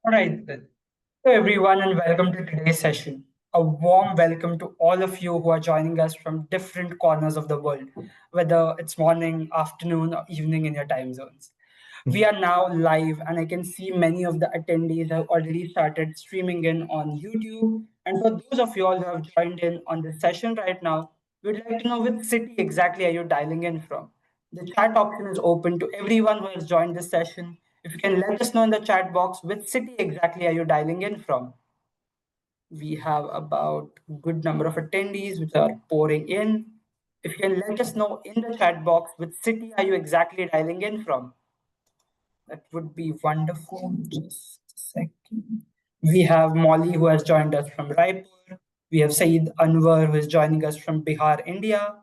All right, then. Hello, everyone, and welcome to today's session. A warm welcome to all of you who are joining us from different corners of the world, whether it's morning, afternoon, or evening in your time zones. We are now live, and I can see many of the attendees have already started streaming in on YouTube. And for those of you all who have joined in on this session right now, we'd like to know which city exactly are you dialing in from. The chat option is open to everyone who has joined this session. If you can let us know in the chat box which city exactly are you dialing in from. We have about a good number of attendees which are pouring in. If you can let us know in the chat box which city are you exactly dialing in from. That would be wonderful. Just a second. We have Molly who has joined us from Raipur. We have Saeed Anwar who is joining us from Bihar, India.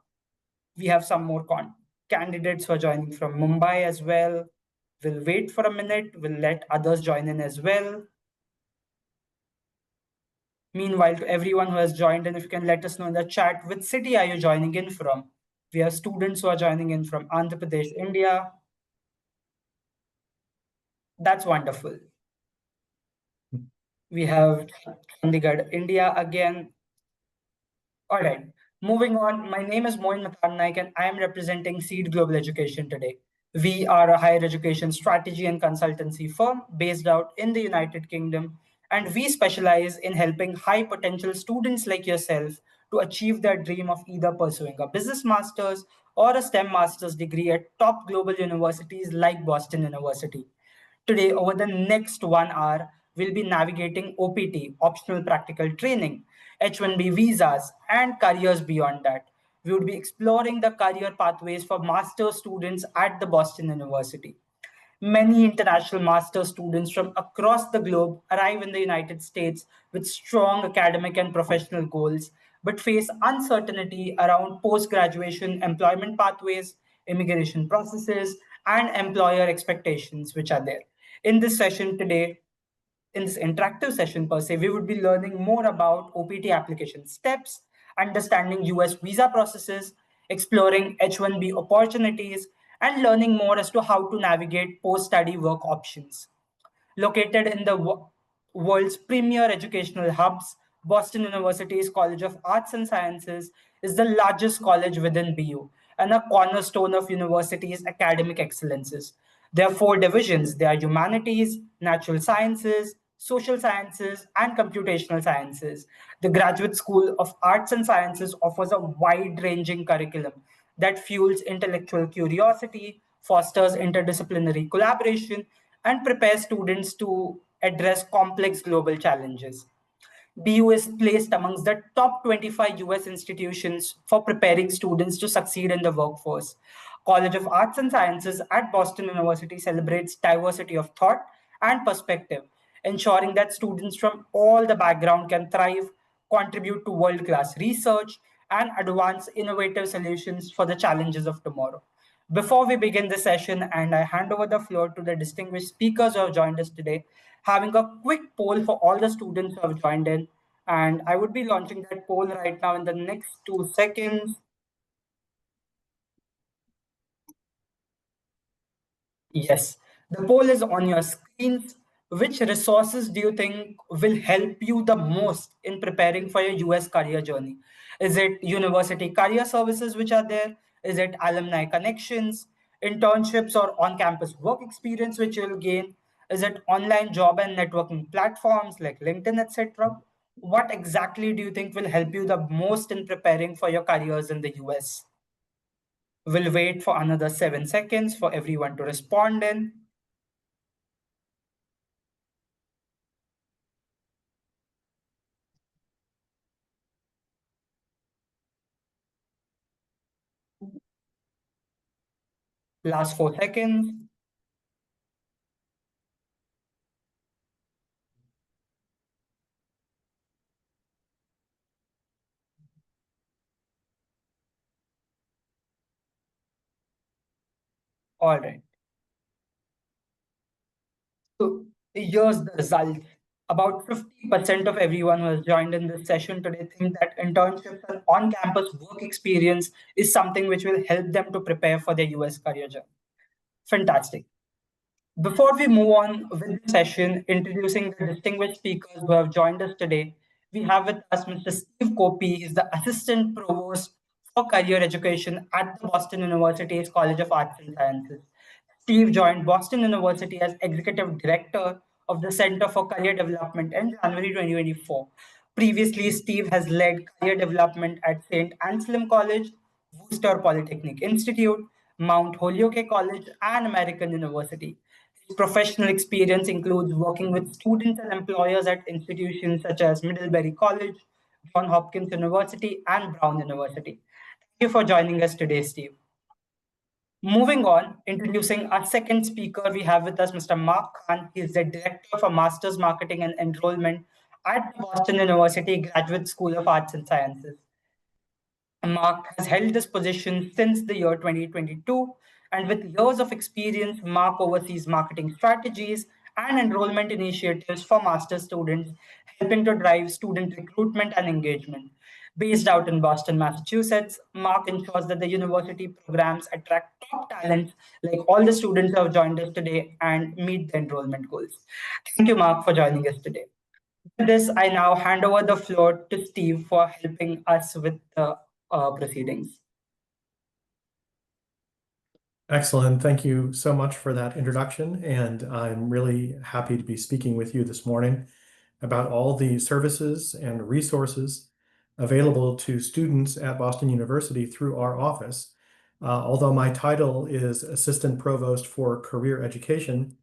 We have some more candidates who are joining from Mumbai as well. We'll wait for a minute. We'll let others join in as well. Meanwhile, to everyone who has joined in, if you can let us know in the chat, which city are you joining in from? We have students who are joining in from Andhra Pradesh, India. That's wonderful. We have Chandigarh, India again. All right, moving on. My name is Moin Matan Naik, and I am representing Seed Global Education today. We are a higher education strategy and consultancy firm based out in the United Kingdom, and we specialize in helping high potential students like yourself to achieve their dream of either pursuing a business master's or a STEM master's degree at top global universities like Boston University. Today, over the next 1 hour, we'll be navigating OPT, optional practical training, H-1B visas, and careers beyond that. We would be exploring the career pathways for master's students at the Boston University. Many international master students from across the globe arrive in the United States with strong academic and professional goals, but face uncertainty around post graduation employment pathways, immigration processes, and employer expectations, which are there. In this session today, in this interactive session per se, we would be learning more about OPT application steps, understanding US visa processes, exploring H-1B opportunities, and learning more as to how to navigate post-study work options. Located in the world's premier educational hubs, Boston University's College of Arts and Sciences is the largest college within BU and a cornerstone of university's academic excellences. There are four divisions. There are humanities, natural sciences, social sciences, and computational sciences. The Graduate School of Arts and Sciences offers a wide-ranging curriculum that fuels intellectual curiosity, fosters interdisciplinary collaboration, and prepares students to address complex global challenges. BU is placed amongst the top 25 US institutions for preparing students to succeed in the workforce. College of Arts and Sciences at Boston University celebrates diversity of thought and perspective, ensuring that students from all the background can thrive, contribute to world-class research, and advance innovative solutions for the challenges of tomorrow. Before we begin the session and I hand over the floor to the distinguished speakers who have joined us today, having a quick poll for all the students who have joined in. And I would be launching that poll right now in the next 2 seconds. Yes, the poll is on your screens. Which resources do you think will help you the most in preparing for your US career journey? Is it university career services which are there? Is it alumni connections, internships, or on campus work experience which you'll gain? Is it online job and networking platforms like LinkedIn, etc.? What exactly do you think will help you the most in preparing for your careers in the US? We'll wait for another 7 seconds for everyone to respond in. Last 4 seconds. All right. So here's the result. About 50% of everyone who has joined in this session today think that internships and on-campus work experience is something which will help them to prepare for their US career journey. Fantastic. Before we move on with the session, introducing the distinguished speakers who have joined us today, we have with us Mr. Steve Koppi. He's the Assistant Provost for Career Education at the Boston University's College of Arts and Sciences. Steve joined Boston University as Executive Director of the Center for Career Development in January 2024. Previously, Steve has led career development at St. Anselm College, Worcester Polytechnic Institute, Mount Holyoke College, and American University. His professional experience includes working with students and employers at institutions such as Middlebury College, Johns Hopkins University, and Brown University. Thank you for joining us today, Steve. Moving on, introducing our second speaker, we have with us Mr. Mark Khan. He is the Director for Masters Marketing and Enrollment at the Boston University Graduate School of Arts and Sciences. Mark has held this position since the year 2022, and with years of experience, Mark oversees marketing strategies and enrollment initiatives for master's students, helping to drive student recruitment and engagement. Based out in Boston, Massachusetts, Mark ensures that the university programs attract top talent like all the students who have joined us today and meet the enrollment goals. Thank you, Mark, for joining us today. With this, I now hand over the floor to Steve for helping us with the proceedings. Excellent. Thank you so much for that introduction. And I'm really happy to be speaking with you this morning about all the services and resources available to students at Boston University through our office. Although my title is Assistant Provost for Career Education,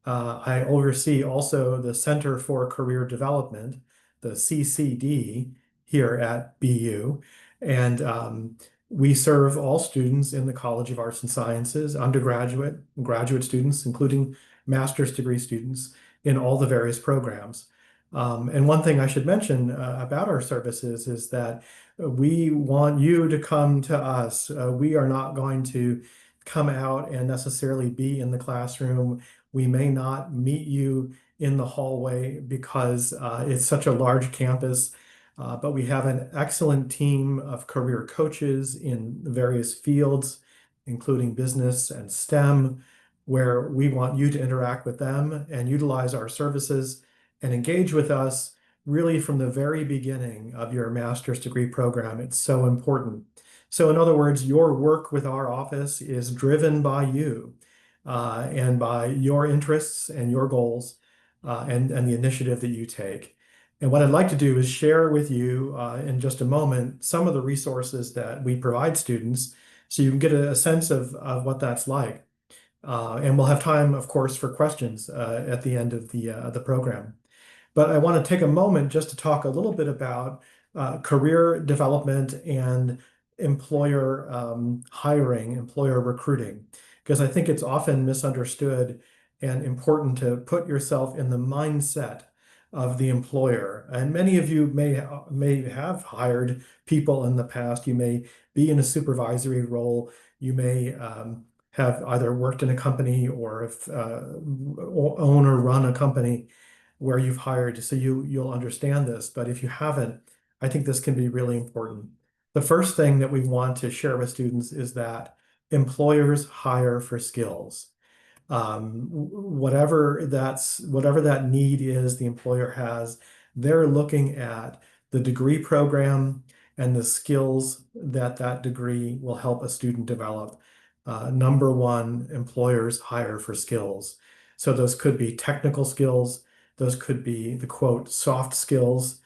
I oversee also the Center for Career Development, the CCD, here at BU. And we serve all students in the College of Arts and Sciences, undergraduate and graduate students, including master's degree students in all the various programs. And one thing I should mention about our services is that we want you to come to us. We are not going to come out and necessarily be in the classroom. We may not meet you in the hallway because it's such a large campus. But we have an excellent team of career coaches in various fields, including business and STEM, where we want you to interact with them and utilize our services and engage with us really from the very beginning of your master's degree program. It's so important. So in other words, your work with our office is driven by you and by your interests and your goals and the initiative that you take. And what I'd like to do is share with you in just a moment some of the resources that we provide students so you can get a sense of what that's like. And we'll have time, of course, for questions at the end of the program. But I want to take a moment just to talk a little bit about career development and employer hiring, employer recruiting, because I think it's often misunderstood and important to put yourself in the mindset of the employer. And many of you may have hired people in the past. You may be in a supervisory role. You may have either worked in a company or own or run a company where you've hired, so you'll understand this. But if you haven't, I think this can be really important. The first thing that we want to share with students is that employers hire for skills. Whatever that need is the employer has, they're looking at the degree program and the skills that that degree will help a student develop. Number one, employers hire for skills. So those could be technical skills. Those could be the quote, soft skills,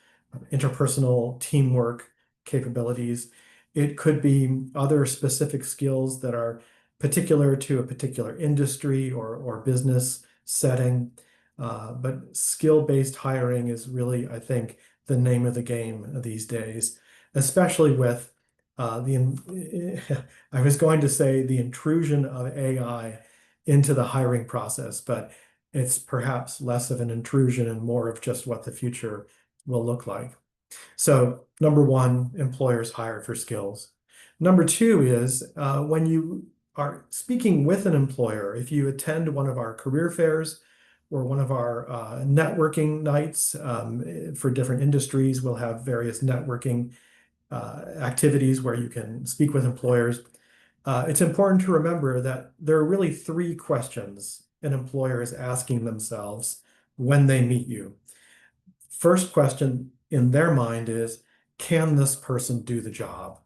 interpersonal teamwork capabilities. It could be other specific skills that are particular to a particular industry or business setting. But skill-based hiring is really, I think, the name of the game these days, especially with I was going to say the intrusion of AI into the hiring process, but it's perhaps less of an intrusion and more of just what the future will look like. So number one, employers hire for skills. Number two is when you are speaking with an employer, if you attend one of our career fairs or one of our networking nights for different industries, we'll have various networking activities where you can speak with employers. It's important to remember that there are really three questions an employer is asking themselves when they meet you. First question in their mind is, can this person do the job?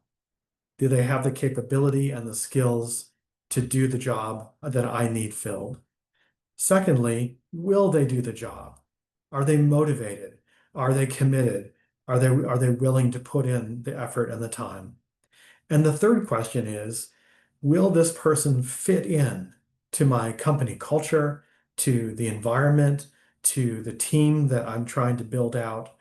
Do they have the capability and the skills to do the job that I need filled? Secondly, will they do the job? Are they motivated? Are they committed? Are they willing to put in the effort and the time? And the third question is, will this person fit in to my company culture, to the environment, to the team that I'm trying to build out?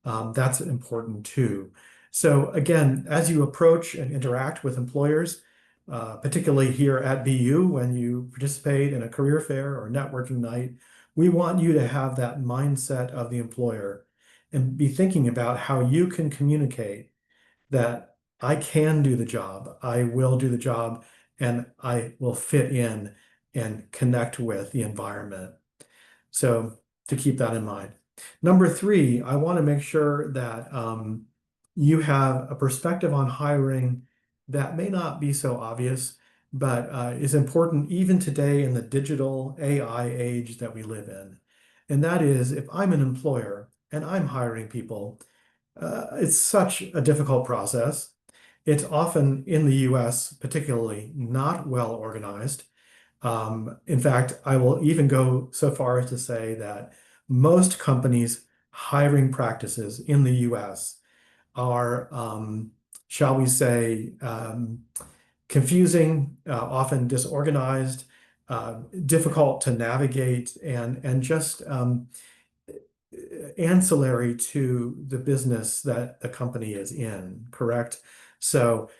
That's important too. So again, as you approach and interact with employers, particularly here at BU, when you participate in a career fair or networking night, we want you to have that mindset of the employer and be thinking about how you can communicate that I can do the job, I will do the job, and I will fit in and connect with the environment. So to keep that in mind. Number three, I want to make sure that you have a perspective on hiring that may not be so obvious, but is important even today in the digital AI age that we live in. And that is, if I'm an employer and I'm hiring people, it's such a difficult process. It's often in the US, particularly, not well organized. In fact, I will even go so far as to say that most companies' hiring practices in the US are, shall we say, confusing, often disorganized, difficult to navigate, and just ancillary to the business that the company is in, correct? So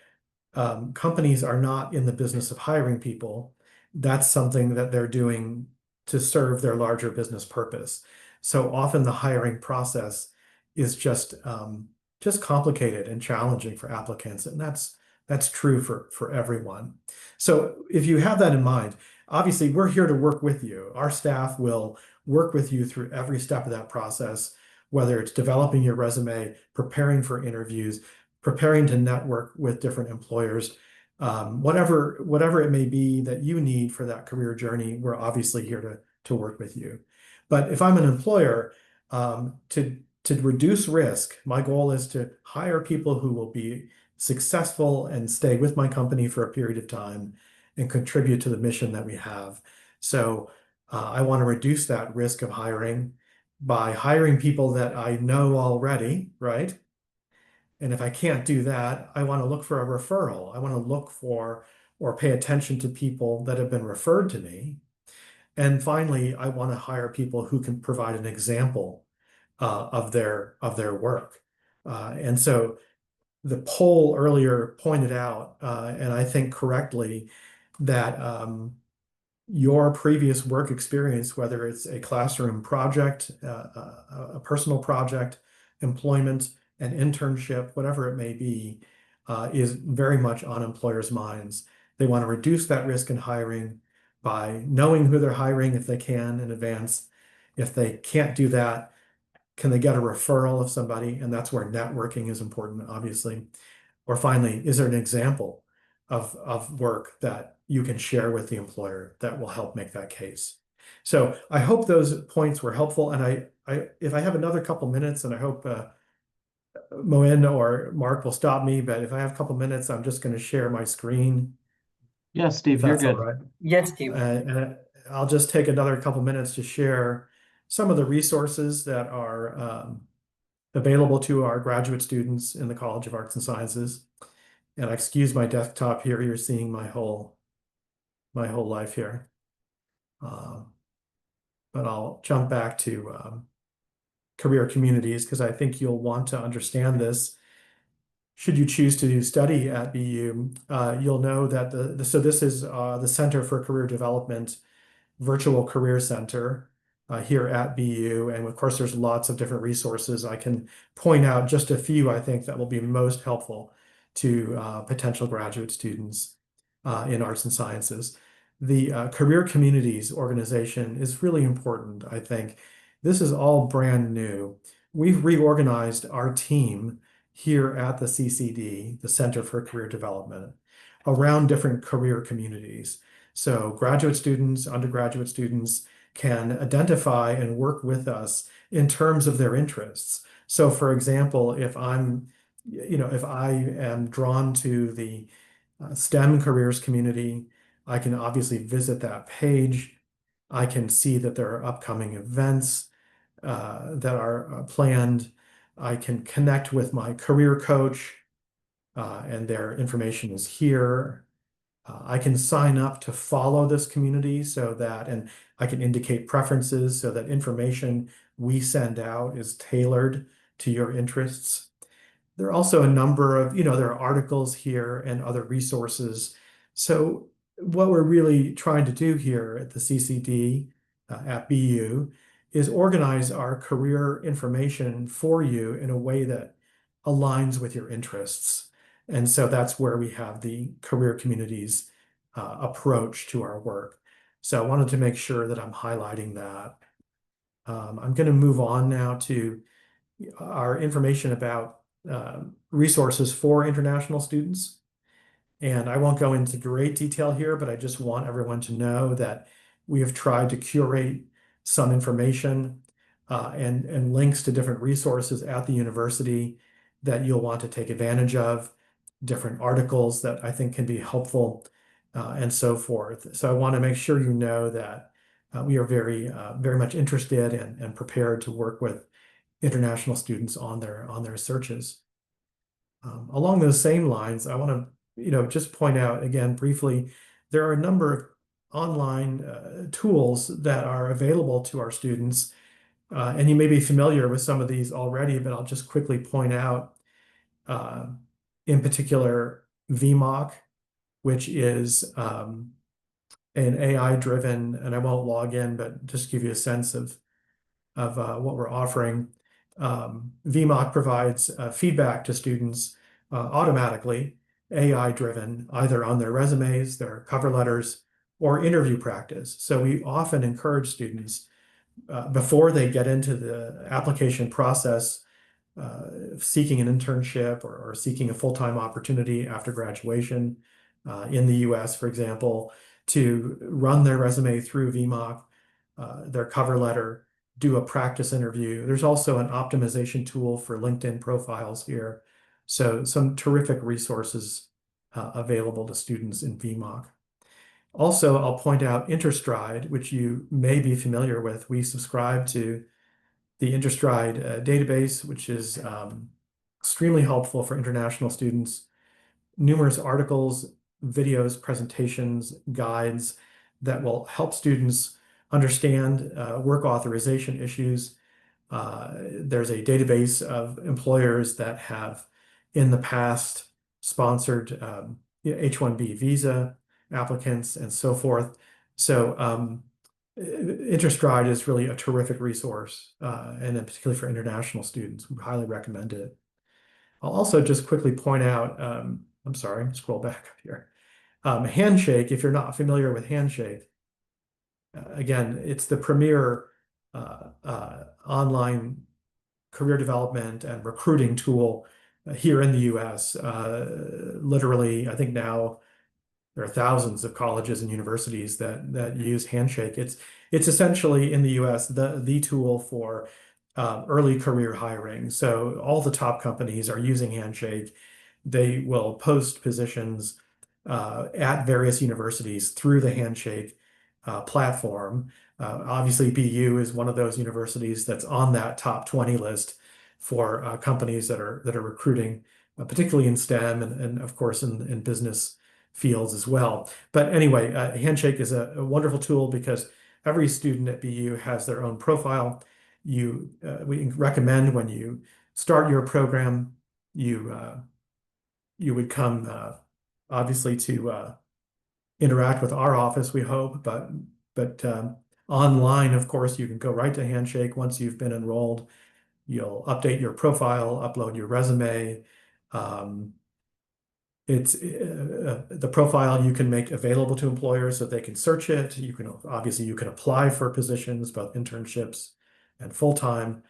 companies are not in the business of hiring people. That's something that they're doing to serve their larger business purpose. So often the hiring process is just complicated and challenging for applicants, and that's true for everyone. So if you have that in mind, obviously we're here to work with you. Our staff will work with you through every step of that process, whether it's developing your resume, preparing for interviews, preparing to network with different employers, whatever it may be that you need for that career journey, we're obviously here to work with you. But if I'm an employer, to reduce risk, my goal is to hire people who will be successful and stay with my company for a period of time and contribute to the mission that we have. So I want to reduce that risk of hiring by hiring people that I know already, right? And if I can't do that, I want to look for a referral. I want to look for or pay attention to people that have been referred to me. And finally, I want to hire people who can provide an example of their work. And so the poll earlier pointed out, and I think correctly, that your previous work experience, whether it's a classroom project, a personal project, employment, an internship, whatever it may be, is very much on employers' minds. They want to reduce that risk in hiring by knowing who they're hiring if they can in advance. If they can't do that, can they get a referral of somebody? And that's where networking is important, obviously. Or finally, is there an example of work that you can share with the employer that will help make that case? So I hope those points were helpful. And if I have another couple minutes, and I hope Moen or Mark will stop me, but if I have a couple minutes, I'm just going to share my screen, Yeah, if Steve, you're that's all good. right. Yes, Steve. And I'll just take another couple minutes to share some of the resources that are available to our graduate students in the College of Arts and Sciences. And I excuse my desktop here. You're seeing my whole life here. But I'll jump back to career communities because I think you'll want to understand this. Should you choose to study at BU, you'll know that so this is the Center for Career Development Virtual Career Center here at BU. And of course, there's lots of different resources. I can point out just a few I think that will be most helpful to potential graduate students in arts and sciences. The Career Communities organization is really important, I think. This is all brand new. We've reorganized our team here at the CCD, the Center for Career Development, around different career communities. So graduate students, undergraduate students can identify and work with us in terms of their interests. So for example, if if I am drawn to the STEM careers community, I can obviously visit that page. I can see that there are upcoming events that are planned. I can connect with my career coach, and their information is here. I can sign up to follow this community and I can indicate preferences so that information we send out is tailored to your interests. There are also a number of, there are articles here and other resources. So what we're really trying to do here at the CCD at BU is organize our career information for you in a way that aligns with your interests. And so that's where we have the career communities approach to our work. So I wanted to make sure that I'm highlighting that. I'm going to move on now to our information about resources for international students. And I won't go into great detail here, but I just want everyone to know that we have tried to curate some information and links to different resources at the university that you'll want to take advantage of, different articles that I think can be helpful, and so forth. So I want to make sure you know that we are very much interested and prepared to work with international students on their searches. Along those same lines, I want to just point out again briefly, there are a number of online tools that are available to our students, and you may be familiar with some of these already, but I'll just quickly point out, in particular, VMOC, which is an AI-driven, and I won't log in, but just give you a sense of what we're offering. VMOC provides feedback to students automatically, AI-driven, either on their resumes, their cover letters, or interview practice. So we often encourage students before they get into the application process, seeking an internship or seeking a full-time opportunity after graduation in the US, for example, to run their resume through VMOC, their cover letter, do a practice interview. There's also an optimization tool for LinkedIn profiles here. So some terrific resources available to students in VMOC. Also, I'll point out InterStride, which you may be familiar with. We subscribe to the InterStride database, which is extremely helpful for international students. Numerous articles, videos, presentations, guides that will help students understand work authorization issues. There's a database of employers that have in the past sponsored H-1B visa applicants and so forth. So InterStride is really a terrific resource, and then particularly for international students, we highly recommend it. I'll also just quickly point out, I'm sorry, scroll back up here. Handshake, if you're not familiar with Handshake, again, it's the premier online career development and recruiting tool here in the US. Literally, I think now there are thousands of colleges and universities that use Handshake. It's essentially in the US the tool for early career hiring. So all the top companies are using Handshake. They will post positions at various universities through the Handshake platform. Obviously, BU is one of those universities that's on that top 20 list for companies that are recruiting, particularly in STEM and of course in business fields as well. But anyway, Handshake is a wonderful tool because every student at BU has their own profile. We recommend when you start your program, you would come obviously to interact with our office, we hope, but online, of course, you can go right to Handshake once you've been enrolled. You'll update your profile, upload your resume. It's the profile you can make available to employers so they can search it. You can apply for positions, both internships and full-time.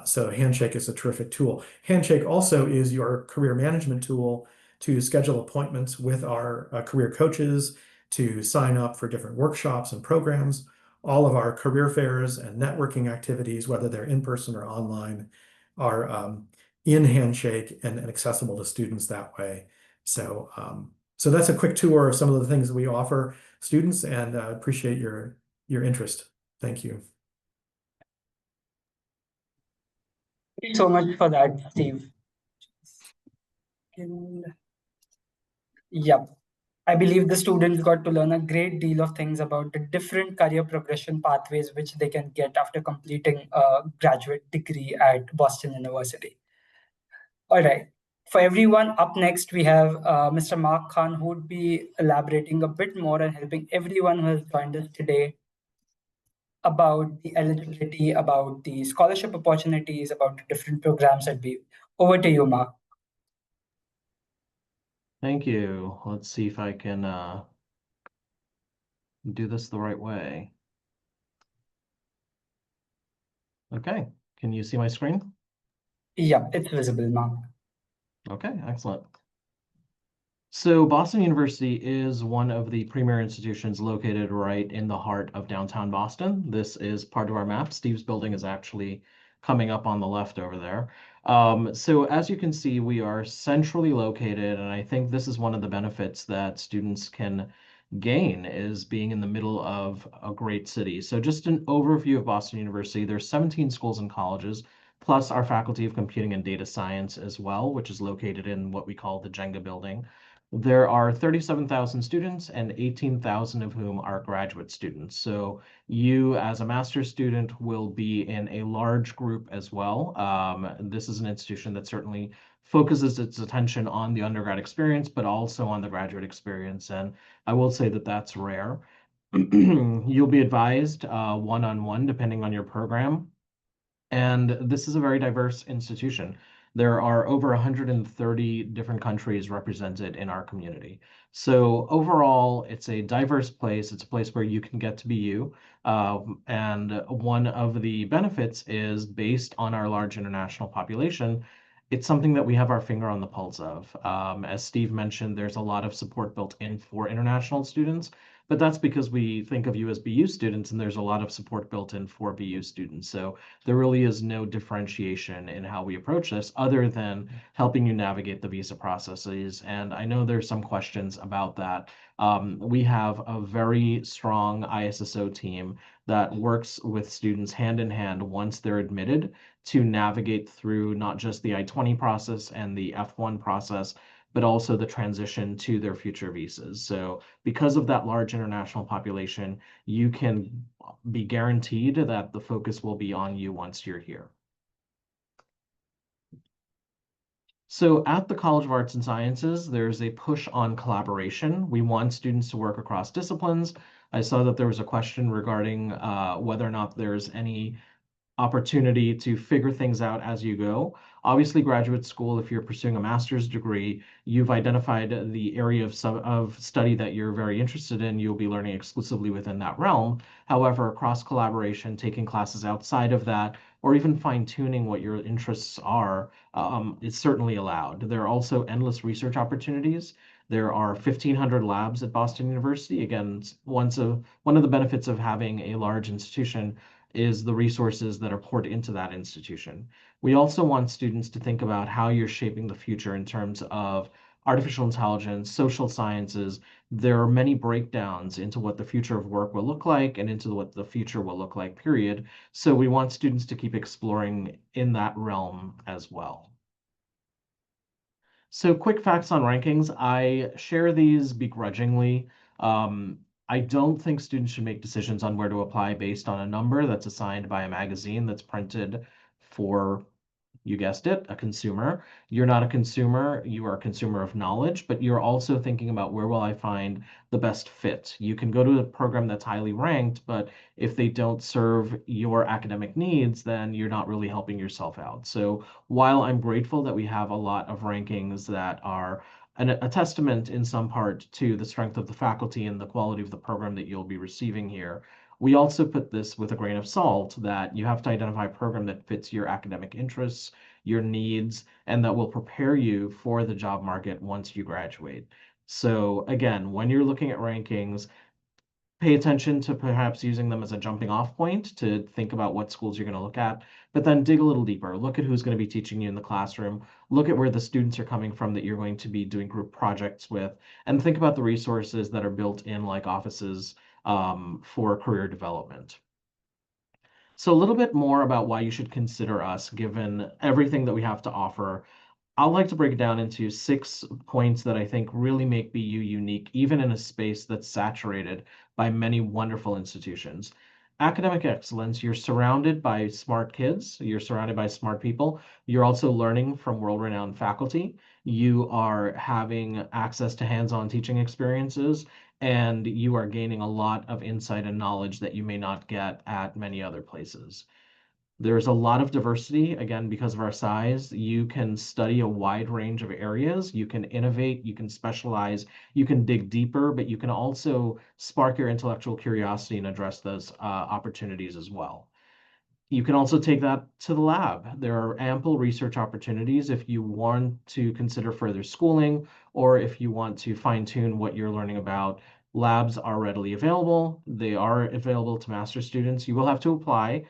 So Handshake is a terrific tool. Handshake also is your career management tool to schedule appointments with our career coaches, to sign up for different workshops and programs. All of our career fairs and networking activities, whether they're in person or online, are in Handshake and accessible to students that way. So, so that's a quick tour of some of the things that we offer students, and appreciate your interest. Thank you. Thank you so much for that, Steve. And, yep. I believe the students got to learn a great deal of things about the different career progression pathways which they can get after completing a graduate degree at Boston University. All right. For everyone, up next, we have Mr. Mark Khan, who would be elaborating a bit more and helping everyone who has joined us today about the eligibility, about the scholarship opportunities, about the different programs that we. Over to you, Mark. Thank you. Let's see if I can do this the right way. Okay, can you see my screen? Yeah, it's visible, Mark. Okay, excellent. So Boston University is one of the premier institutions located right in the heart of downtown Boston. This is part of our map. Steve's building is actually coming up on the left over there. So as you can see, we are centrally located, and I think this is one of the benefits that students can gain is being in the middle of a great city. So just an overview of Boston University, there's 17 schools and colleges, plus our Faculty of Computing and Data Science as well, which is located in what we call the Jenga building. There are 37,000 students and 18,000 of whom are graduate students. So you as a master's student will be in a large group as well. This is an institution that certainly focuses its attention on the undergrad experience, but also on the graduate experience. And I will say that that's rare. You'll be advised one-on-one depending on your program. And this is a very diverse institution. There are over 130 different countries represented in our community. So overall, it's a diverse place. It's a place where you can get to be you. And one of the benefits is based on our large international population. It's something that we have our finger on the pulse of. As Steve mentioned, there's a lot of support built in for international students, but that's because we think of you as BU students, and there's a lot of support built in for BU students. So there really is no differentiation in how we approach this other than helping you navigate the visa processes. And I know there's some questions about that. We have a very strong ISSO team that works with students hand in hand once they're admitted to navigate through not just the I-20 process and the F1 process, but also the transition to their future visas. So because of that large international population, you can be guaranteed that the focus will be on you once you're here. So at the College of Arts and Sciences, there's a push on collaboration. We want students to work across disciplines. I saw that there was a question regarding whether or not there's any opportunity to figure things out as you go. Obviously, graduate school, if you're pursuing a master's degree, you've identified the area of study that you're very interested in. You'll be learning exclusively within that realm. However, cross collaboration, taking classes outside of that, or even fine tuning what your interests are, is certainly allowed. There are also endless research opportunities. There are 1,500 labs at Boston University. Again, one of the benefits of having a large institution is the resources that are poured into that institution. We also want students to think about how you're shaping the future in terms of artificial intelligence, social sciences. There are many breakdowns into what the future of work will look like and into what the future will look like, period. So we want students to keep exploring in that realm as well. So quick facts on rankings. I share these begrudgingly. I don't think students should make decisions on where to apply based on a number that's assigned by a magazine that's printed for, you guessed it, a consumer. You're not a consumer, you are a consumer of knowledge, but you're also thinking about where will I find the best fit. You can go to a program that's highly ranked, but if they don't serve your academic needs, then you're not really helping yourself out. So while I'm grateful that we have a lot of rankings that are a testament in some part to the strength of the faculty and the quality of the program that you'll be receiving here, we also put this with a grain of salt that you have to identify a program that fits your academic interests, your needs, and that will prepare you for the job market once you graduate. So again, when you're looking at rankings, pay attention to perhaps using them as a jumping off point to think about what schools you're going to look at, but then dig a little deeper. Look at who's going to be teaching you in the classroom. Look at where the students are coming from that you're going to be doing group projects with, and think about the resources that are built in, like offices for career development. So a little bit more about why you should consider us, given everything that we have to offer. I'd like to break it down into 6 points that I think really make BU unique, even in a space that's saturated by many wonderful institutions. Academic excellence, you're surrounded by smart kids, you're surrounded by smart people, you're also learning from world-renowned faculty, you are having access to hands-on teaching experiences, and you are gaining a lot of insight and knowledge that you may not get at many other places. There's a lot of diversity, again, because of our size. You can study a wide range of areas. You can innovate, you can specialize, you can dig deeper, but you can also spark your intellectual curiosity and address those opportunities as well. You can also take that to the lab. There are ample research opportunities if you want to consider further schooling or if you want to fine-tune what you're learning about. Labs are readily available. They are available to master's students. You will have to apply.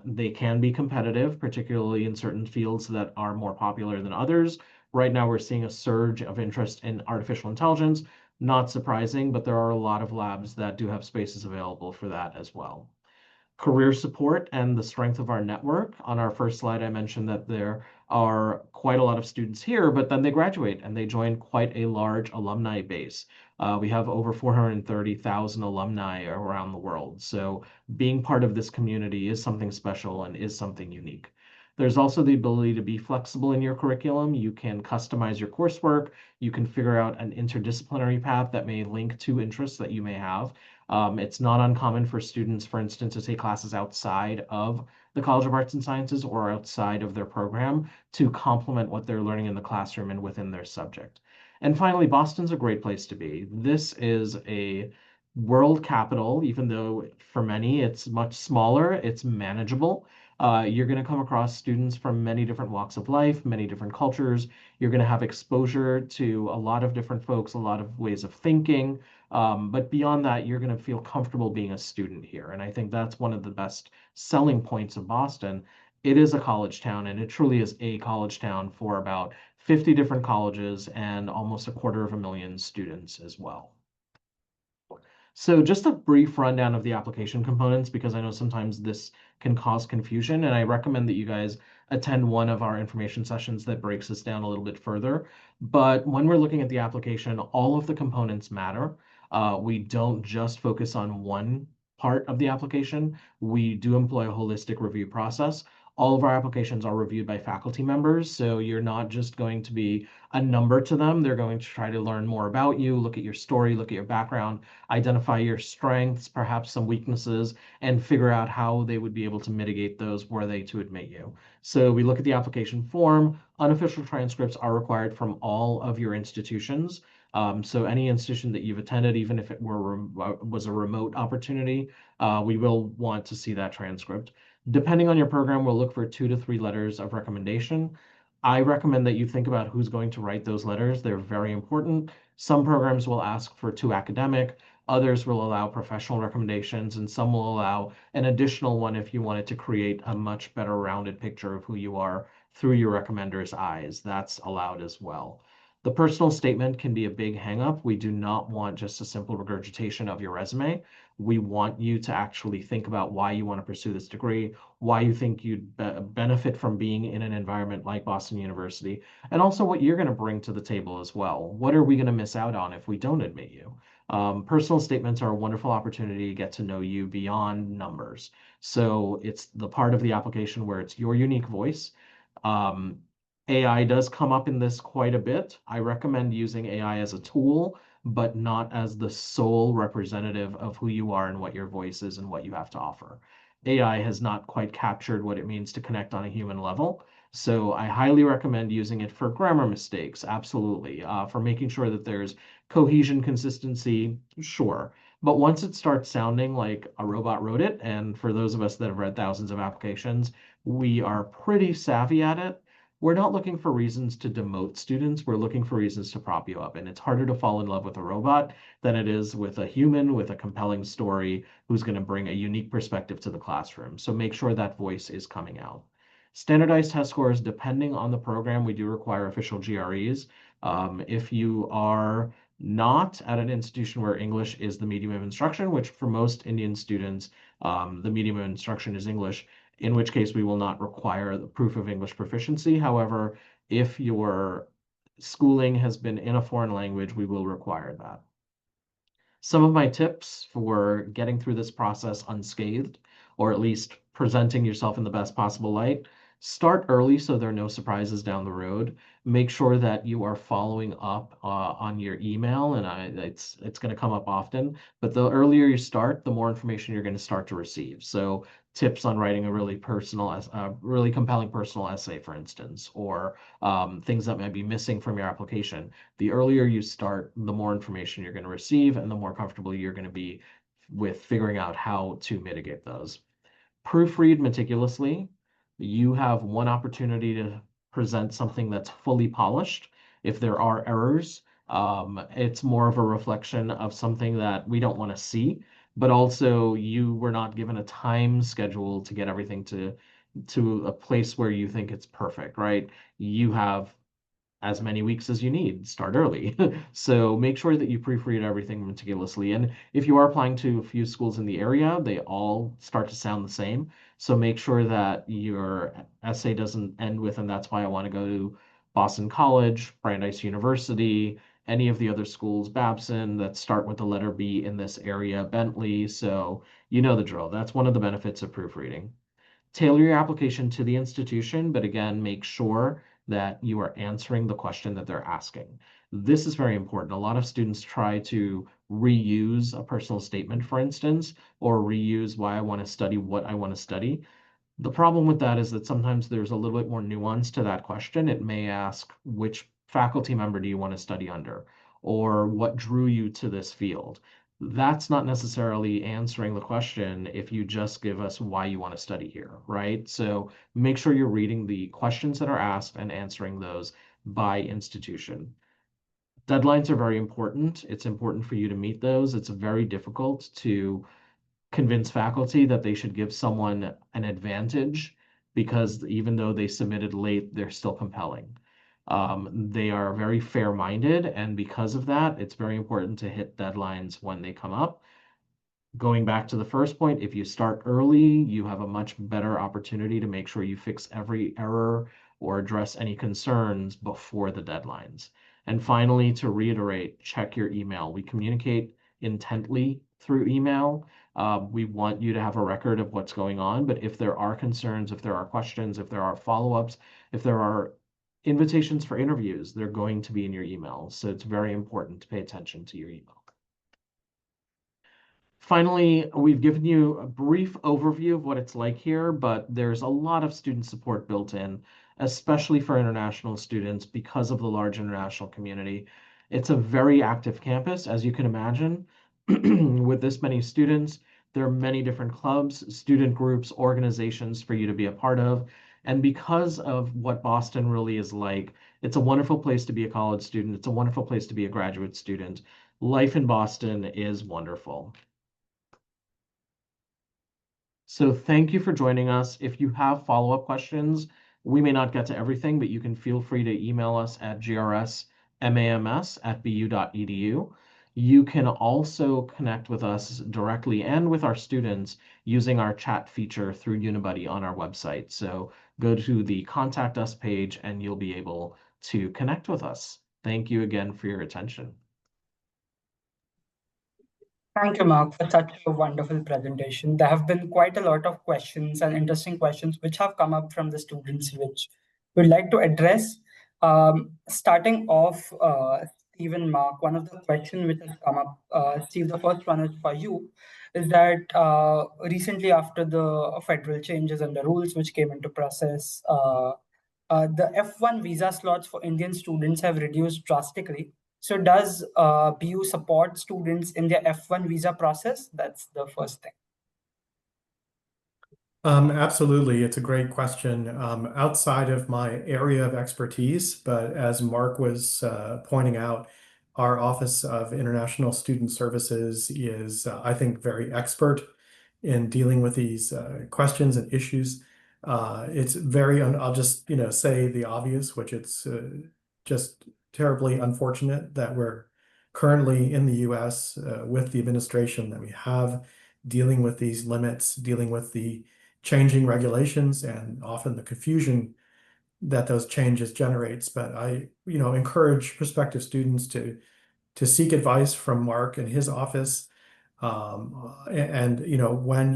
They can be competitive, particularly in certain fields that are more popular than others. Right now, we're seeing a surge of interest in artificial intelligence. Not surprising, but there are a lot of labs that do have spaces available for that as well. Career support and the strength of our network. On our first slide, I mentioned that there are quite a lot of students here, but then they graduate and they join quite a large alumni base. We have over 430,000 alumni around the world. So being part of this community is something special and is something unique. There's also the ability to be flexible in your curriculum. You can customize your coursework. You can figure out an interdisciplinary path that may link to interests that you may have. It's not uncommon for students, for instance, to take classes outside of the College of Arts and Sciences or outside of their program to complement what they're learning in the classroom and within their subject. And finally, Boston's a great place to be. This is a world capital, even though for many it's much smaller, it's manageable. You're going to come across students from many different walks of life, many different cultures. You're going to have exposure to a lot of different folks, a lot of ways of thinking. But beyond that, you're going to feel comfortable being a student here. And I think that's one of the best selling points of Boston. It is a college town, and it truly is a college town for about 50 different colleges and almost 250,000 students as well. So just a brief rundown of the application components, because I know sometimes this can cause confusion, and I recommend that you guys attend one of our information sessions that breaks this down a little bit further. But when we're looking at the application, all of the components matter. We don't just focus on one part of the application. We do employ a holistic review process. All of our applications are reviewed by faculty members, so you're not just going to be a number to them. They're going to try to learn more about you, look at your story, look at your background, identify your strengths, perhaps some weaknesses, and figure out how they would be able to mitigate those were they to admit you. So we look at the application form. Unofficial transcripts are required from all of your institutions. So any institution that you've attended, even if it was a remote opportunity, we will want to see that transcript. Depending on your program, we'll look for 2 to 3 letters of recommendation. I recommend that you think about who's going to write those letters. They're very important. Some programs will ask for 2 academic, others will allow professional recommendations, and some will allow an additional one if you wanted to create a much better rounded picture of who you are through your recommender's eyes. That's allowed as well. The personal statement can be a big hangup. We do not want just a simple regurgitation of your resume. We want you to actually think about why you want to pursue this degree, why you think you'd benefit from being in an environment like Boston University, and also what you're going to bring to the table as well. What are we going to miss out on if we don't admit you? Personal statements are a wonderful opportunity to get to know you beyond numbers. So it's the part of the application where it's your unique voice. AI does come up in this quite a bit. I recommend using AI as a tool, but not as the sole representative of who you are and what your voice is and what you have to offer. AI has not quite captured what it means to connect on a human level. So I highly recommend using it for grammar mistakes, absolutely. For making sure that there's cohesion, consistency, sure. But once it starts sounding like a robot wrote it, and for those of us that have read thousands of applications, we are pretty savvy at it. we're not looking for reasons to demote students. We're looking for reasons to prop you up. And it's harder to fall in love with a robot than it is with a human with a compelling story who's going to bring a unique perspective to the classroom. So make sure that voice is coming out. Standardized test scores, depending on the program, we do require official GREs. If you are not at an institution where English is the medium of instruction, which for most Indian students, the medium of instruction is English, in which case we will not require the proof of English proficiency. However, if your schooling has been in a foreign language, we will require that. Some of my tips for getting through this process unscathed, or at least presenting yourself in the best possible light. Start early so there are no surprises down the road. Make sure that you are following up on your email, and it's going to come up often. But the earlier you start, the more information you're going to start to receive. So tips on writing a really really compelling personal essay, for instance, or things that might be missing from your application. The earlier you start, the more information you're going to receive and the more comfortable you're going to be with figuring out how to mitigate those. Proofread meticulously. You have one opportunity to present something that's fully polished. If there are errors, it's more of a reflection of something that we don't want to see, but also you were not given a time schedule to get everything to a place where you think it's perfect, right? You have as many weeks as you need. Start early. So make sure that you proofread everything meticulously. And if you are applying to a few schools in the area, they all start to sound the same. So make sure that your essay doesn't end with, and that's why I want to go to Boston College, Brandeis University, any of the other schools, Babson, that start with the letter B in this area, Bentley. So you know the drill. That's one of the benefits of proofreading. Tailor your application to the institution, but again, make sure that you are answering the question that they're asking. This is very important. A lot of students try to reuse a personal statement, for instance, or reuse why I want to study what I want to study. The problem with that is that sometimes there's a little bit more nuance to that question. It may ask, which faculty member do you want to study under? Or what drew you to this field? That's not necessarily answering the question if you just give us why you want to study here, right? So make sure you're reading the questions that are asked and answering those by institution. Deadlines are very important. It's important for you to meet those. It's very difficult to convince faculty that they should give someone an advantage because even though they submitted late, they're still compelling. They are very fair-minded, and because of that, it's very important to hit deadlines when they come up. Going back to the first point, if you start early, you have a much better opportunity to make sure you fix every error or address any concerns before the deadlines. And finally, to reiterate, check your email. We communicate intently through email. We want you to have a record of what's going on, but if there are concerns, if there are questions, if there are follow-ups, if there are invitations for interviews, they're going to be in your email. So it's very important to pay attention to your email. Finally, we've given you a brief overview of what it's like here, but there's a lot of student support built in, especially for international students because of the large international community. It's a very active campus, as you can imagine. With this many students, there are many different clubs, student groups, organizations for you to be a part of. And because of what Boston really is like, it's a wonderful place to be a college student. It's a wonderful place to be a graduate student. Life in Boston is wonderful. So thank you for joining us. If you have follow-up questions, we may not get to everything, but you can feel free to email us at grsmams@bu.edu. You can also connect with us directly and with our students using our chat feature through Unibuddy on our website. So go to the Contact Us page and you'll be able to connect with us. Thank you again for your attention. Thank you, Mark, for such a wonderful presentation. There have been quite a lot of questions and interesting questions which have come up from the students, which we'd like to address. Starting off, Steve and Mark, one of the questions which has come up, Steve, the first one is for you, is that recently after the federal changes and the rules which came into process, the F1 visa slots for Indian students have reduced drastically. So does BU support students in their F1 visa process? That's the first thing. Absolutely. It's a great question. Outside of my area of expertise, but as Mark was pointing out, our Office of International Student Services is, I think, very expert in dealing with these questions and issues. It's very, I'll just, say the obvious, which it's just terribly unfortunate that we're currently in the US with the administration that we have dealing with these limits, dealing with the changing regulations and often the confusion that those changes generates. But I, encourage prospective students to seek advice from Mark and his office. When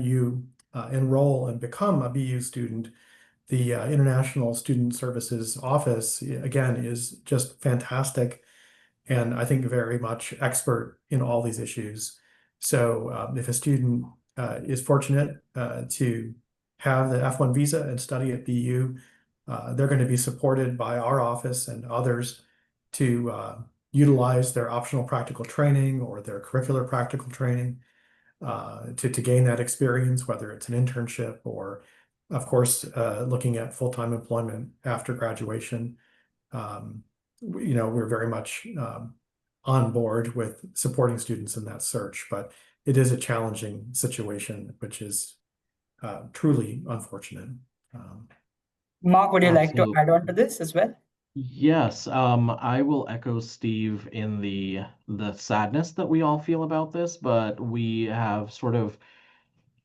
you enroll and become a BU student, the International Student Services Office, again, is just fantastic and I think very much expert in all these issues. So if a student is fortunate to have the F1 visa and study at BU, they're going to be supported by our office and others to utilize their optional practical training or their curricular practical training to gain that experience, whether it's an internship or, of course, looking at full-time employment after graduation. We're very much on board with supporting students in that search, but it is a challenging situation, which is truly unfortunate. Mark, would you like to Absolutely. add on to this as well? Yes, I will echo Steve in the sadness that we all feel about this, but we have sort of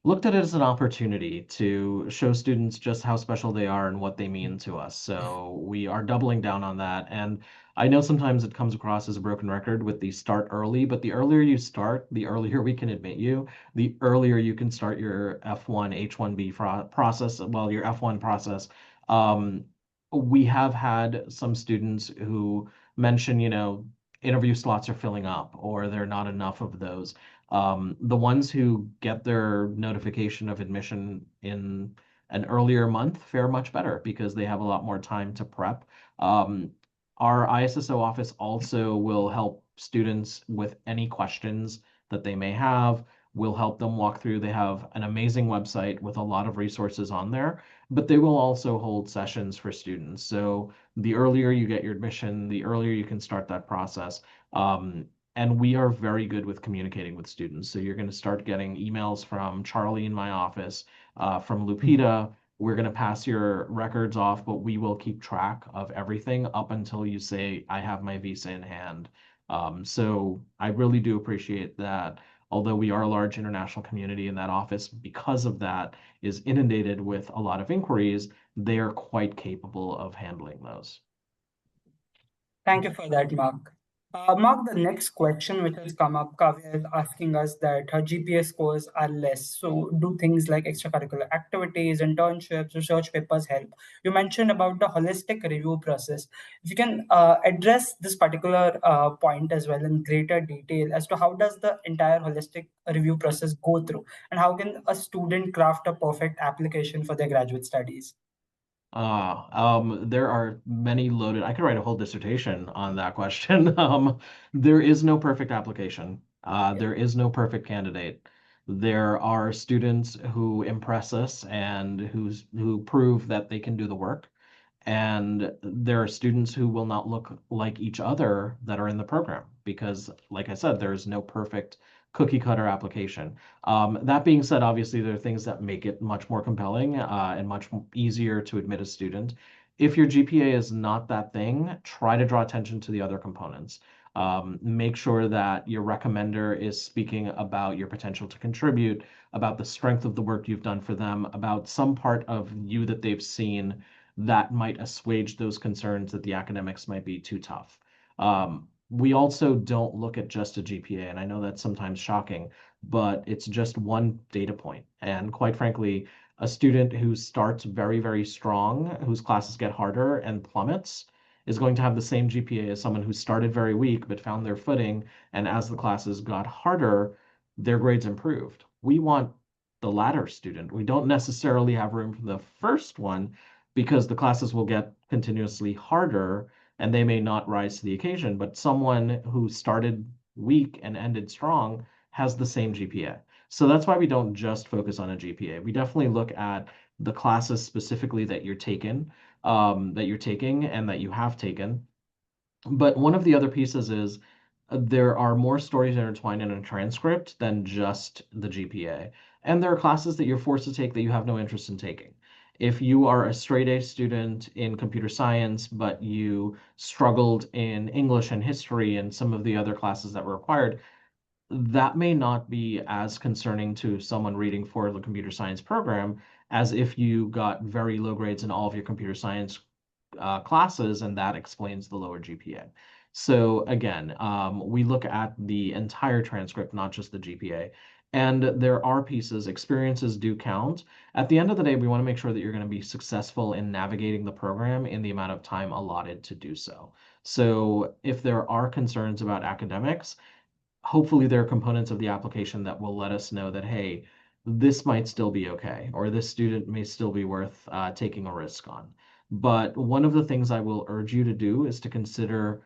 looked at it as an opportunity to show students just how special they are and what they mean to us. So we are doubling down on that. And I know sometimes it comes across as a broken record with the start early, but the earlier you start, the earlier we can admit you, the earlier you can start your F1, H-1B process, well, your F1 process. Um, we have had some students who mention, interview slots are filling up or there are not enough of those. The ones who get their notification of admission in an earlier month fare much better because they have a lot more time to prep. Our ISSO office also will help students with any questions that they may have. We'll help them walk through. They have an amazing website with a lot of resources on there, but they will also hold sessions for students. So the earlier you get your admission, the earlier you can start that process. And we are very good with communicating with students. So you're going to start getting emails from Charlie in my office, from Lupita. We're going to pass your records off, but we will keep track of everything up until you say, I have my visa in hand. So I really do appreciate that. Although we are a large international community in that office, because of that, is inundated with a lot of inquiries, they are quite capable of handling those. Thank you for that, Mark. Mark, the next question which has come up, Kavya is asking us that her GPA scores are less. So, do things like extracurricular activities, internships, research papers help? You mentioned about the holistic review process. If you can address this particular point as well in greater detail as to how does the entire holistic review process go through, and how can a student craft a perfect application for their graduate studies? There are many loaded. I could write a whole dissertation on that question. There is no perfect application. There is no perfect candidate. There are students who impress us and who prove that they can do the work. And there are students who will not look like each other that are in the program because, like I said, there's no perfect cookie cutter application. That being said, obviously, there are things that make it much more compelling and much easier to admit a student. If your GPA is not that thing, try to draw attention to the other components. Make sure that your recommender is speaking about your potential to contribute, about the strength of the work you've done for them, about some part of you that they've seen that might assuage those concerns that the academics might be too tough. We also don't look at just a GPA, and I know that's sometimes shocking, but it's just one data point. And quite frankly, a student who starts very, very strong, whose classes get harder and plummets, is going to have the same GPA as someone who started very weak but found their footing, and as the classes got harder, their grades improved. We want the latter student. We don't necessarily have room for the first one, because the classes will get continuously harder and they may not rise to the occasion. But someone who started weak and ended strong has the same GPA. So that's why we don't just focus on a GPA. We definitely look at the classes specifically that you're taking and that you have taken. But one of the other pieces is there are more stories intertwined in a transcript than just the GPA. And there are classes that you're forced to take that you have no interest in taking. If you are a straight A student in computer science, but you struggled in English and history and some of the other classes that were required, that may not be as concerning to someone reading for the computer science program as if you got very low grades in all of your computer science classes, and that explains the lower GPA. So again, we look at the entire transcript, not just the GPA. And there are pieces, experiences do count. At the end of the day, we want to make sure that you're going to be successful in navigating the program in the amount of time allotted to do so. So if there are concerns about academics, hopefully there are components of the application that will let us know that, hey, this might still be okay, or this student may still be worth taking a risk on. But one of the things I will urge you to do is to consider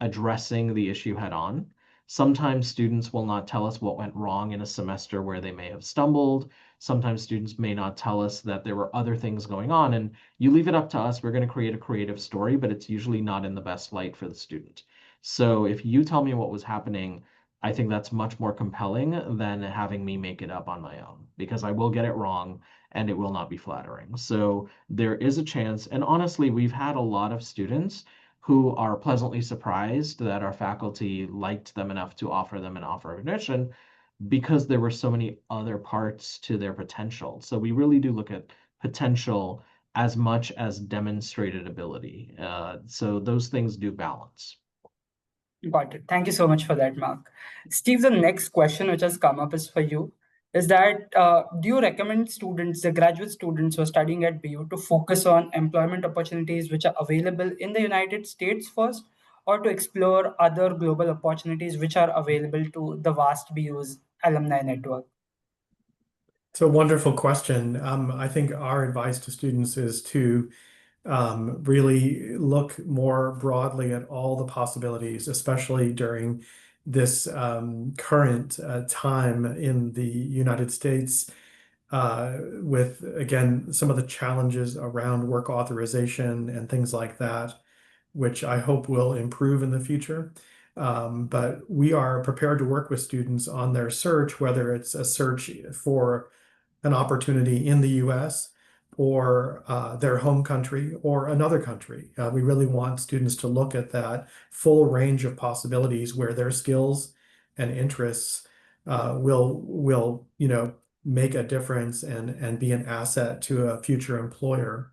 addressing the issue head on. Sometimes students will not tell us what went wrong in a semester where they may have stumbled. Sometimes students may not tell us that there were other things going on, and you leave it up to us. We're going to create a creative story, but it's usually not in the best light for the student. So if you tell me what was happening, I think that's much more compelling than having me make it up on my own, because I will get it wrong and it will not be flattering. So there is a chance, and honestly, we've had a lot of students who are pleasantly surprised that our faculty liked them enough to offer them an offer of admission because there were so many other parts to their potential. So we really do look at potential as much as demonstrated ability. So those things do balance. Got it. Thank you so much for that, Mark. Steve, the next question which has come up is for you. Is that do you recommend students, the graduate students who are studying at BU, to focus on employment opportunities which are available in the United States first, or to explore other global opportunities which are available to the vast BU's alumni network? It's a wonderful question. I think our advice to students is to really look more broadly at all the possibilities, especially during this current time in the United States, with, again, some of the challenges around work authorization and things like that, which I hope will improve in the future. But we are prepared to work with students on their search, whether it's a search for an opportunity in the US or their home country or another country. We really want students to look at that full range of possibilities where their skills and interests will make a difference and be an asset to a future employer.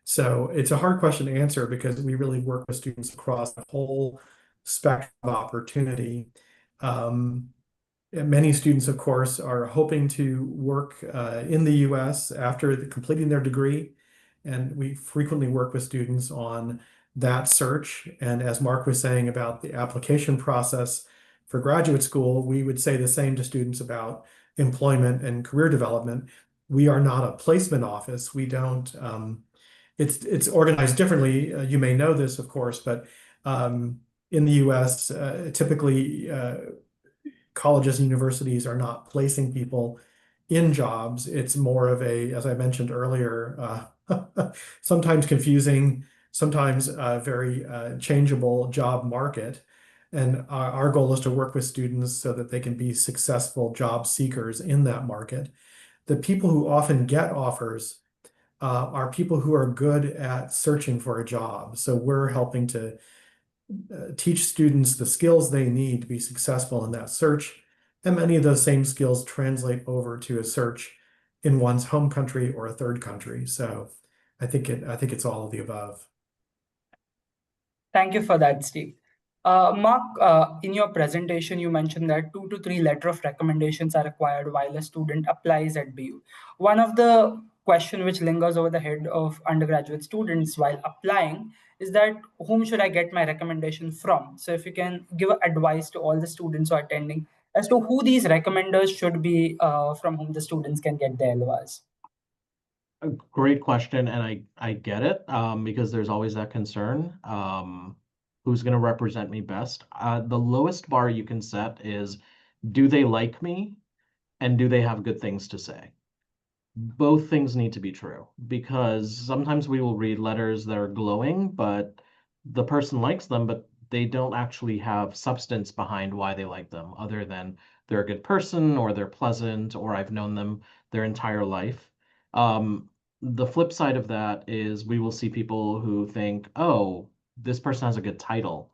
So it's a hard question to answer because we really work with students across the whole spectrum of opportunity. Many students, of course, are hoping to work in the US after completing their degree, and we frequently work with students on that search. And as Mark was saying about the application process for graduate school, we would say the same to students about employment and career development. We are not a placement office. We don't, it's organized differently. You may know this, of course, but in the US, typically, colleges and universities are not placing people in jobs. It's more of a, as I mentioned earlier, sometimes confusing, sometimes very changeable job market. And our goal is to work with students so that they can be successful job seekers in that market. The people who often get offers are people who are good at searching for a job. So we're helping to teach students the skills they need to be successful in that search. And many of those same skills translate over to a search in one's home country or a third country. So I think it's all of the above. Thank you for that, Steve. Mark, in your presentation, you mentioned that 2 to 3 letter of recommendations are required while a student applies at BU. One of the question which lingers over the head of undergraduate students while applying is that whom should I get my recommendation from? So if you can give advice to all the students who are attending as to who these recommenders should be, from whom the students can get their LOAs. A great question, and I get it because there's always that concern. Who's going to represent me best? The lowest bar you can set is Do they like me? And do they have good things to say? Both things need to be true because sometimes we will read letters that are glowing, but the person likes them, but they don't actually have substance behind why they like them, other than they're a good person or they're pleasant or I've known them their entire life. Um, the flip side of that is we will see people who think, oh, this person has a good title.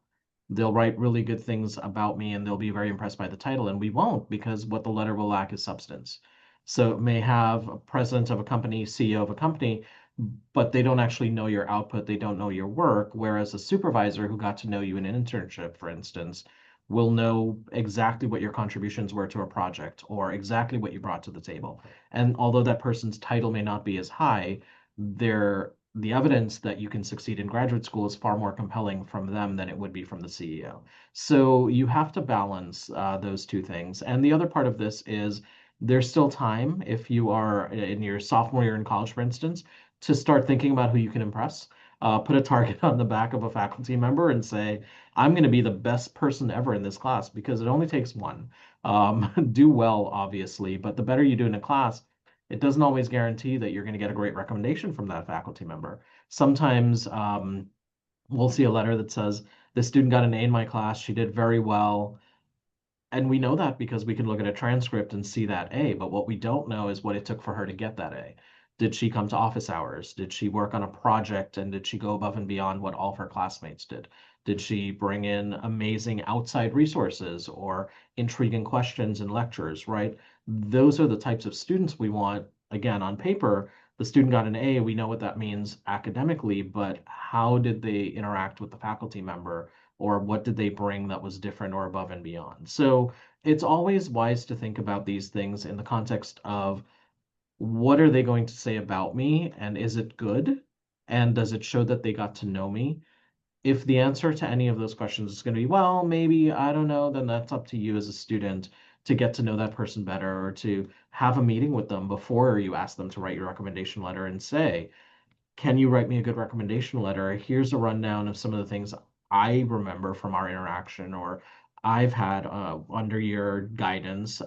They'll write really good things about me and they'll be very impressed by the title, and we won't because what the letter will lack is substance. So it may have a president of a company, CEO of a company, but they don't actually know your output. They don't know your work. Whereas a supervisor who got to know you in an internship, for instance, will know exactly what your contributions were to a project or exactly what you brought to the table. And although that person's title may not be as high, the evidence that you can succeed in graduate school is far more compelling from them than it would be from the CEO. So you have to balance those two things. And the other part of this is there's still time if you are in your sophomore year in college, for instance, to start thinking about who you can impress. Put a target on the back of a faculty member and say, I'm going to be the best person ever in this class because it only takes one. Do well, obviously, but the better you do in a class, it doesn't always guarantee that you're going to get a great recommendation from that faculty member. Sometimes we'll see a letter that says, this student got an A in my class, she did very well. And we know that because we can look at a transcript and see that A, but what we don't know is what it took for her to get that A. Did she come to office hours? Did she work on a project and did she go above and beyond what all of her classmates did? Did she bring in amazing outside resources or intriguing questions in lectures, right? Those are the types of students we want. Again, on paper, the student got an A, we know what that means academically, but how did they interact with the faculty member? Or what did they bring that was different or above and beyond? So it's always wise to think about these things in the context of what are they going to say about me and is it good? And does it show that they got to know me? If the answer to any of those questions is going to be, well, maybe, I don't know, then that's up to you as a student to get to know that person better or to have a meeting with them before you ask them to write your recommendation letter and say, can you write me a good recommendation letter? Here's a rundown of some of the things I remember from our interaction or I've had under your guidance.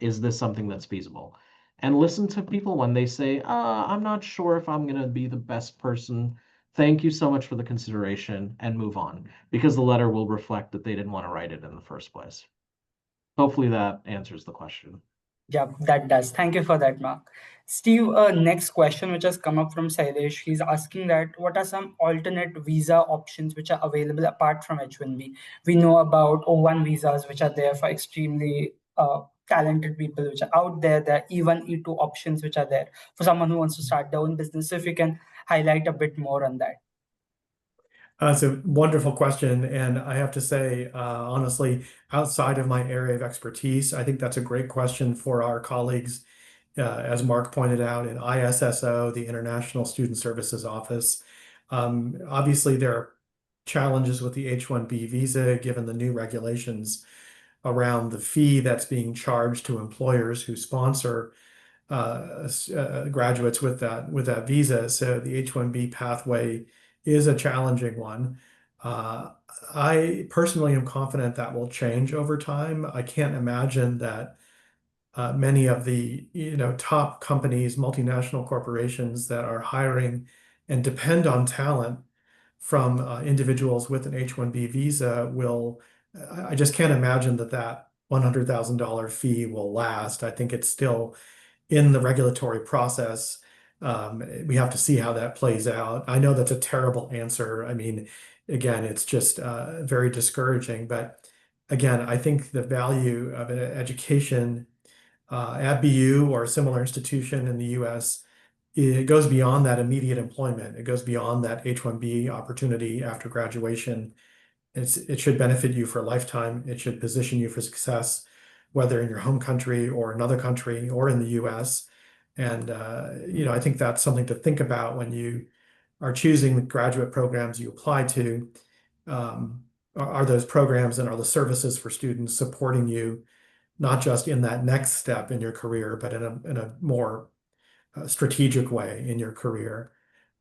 Is this something that's feasible? And listen to people when they say, I'm not sure if I'm going to be the best person. Thank you so much for the consideration and move on because the letter will reflect that they didn't want to write it in the first place. Hopefully that answers the question. Yeah, that does. Thank you for that, Mark. Steve, next question which has come up from Sailesh. He's asking that what are some alternate visa options which are available apart from H-1B? We know about O-1 visas which are there for extremely talented people which are out there. There are E-1, E-2 options which are there for someone who wants to start their own business. So if you can highlight a bit more on that. It's a wonderful question. And I have to say, honestly, outside of my area of expertise, I think that's a great question for our colleagues, as Mark pointed out, in ISSO, the International Student Services Office. Obviously, there are challenges with the H-1B visa, given the new regulations around the fee that's being charged to employers who sponsor graduates with that visa. So the H-1B pathway is a challenging one. I personally am confident that will change over time. I can't imagine that many of the top companies, multinational corporations that are hiring and depend on talent from individuals with an H-1B visa will. I just can't imagine that $100,000 fee will last. I think it's still in the regulatory process. We have to see how that plays out. I know that's a terrible answer. I mean, again, it's just very discouraging. But again, I think the value of an education at BU or a similar institution in the US, it goes beyond that immediate employment. It goes beyond that H-1B opportunity after graduation. It should benefit you for a lifetime. It should position you for success, whether in your home country or another country or in the US. And I think that's something to think about when you are choosing the graduate programs you apply to. Are those programs and are the services for students supporting you, not just in that next step in your career, but in a more strategic way in your career?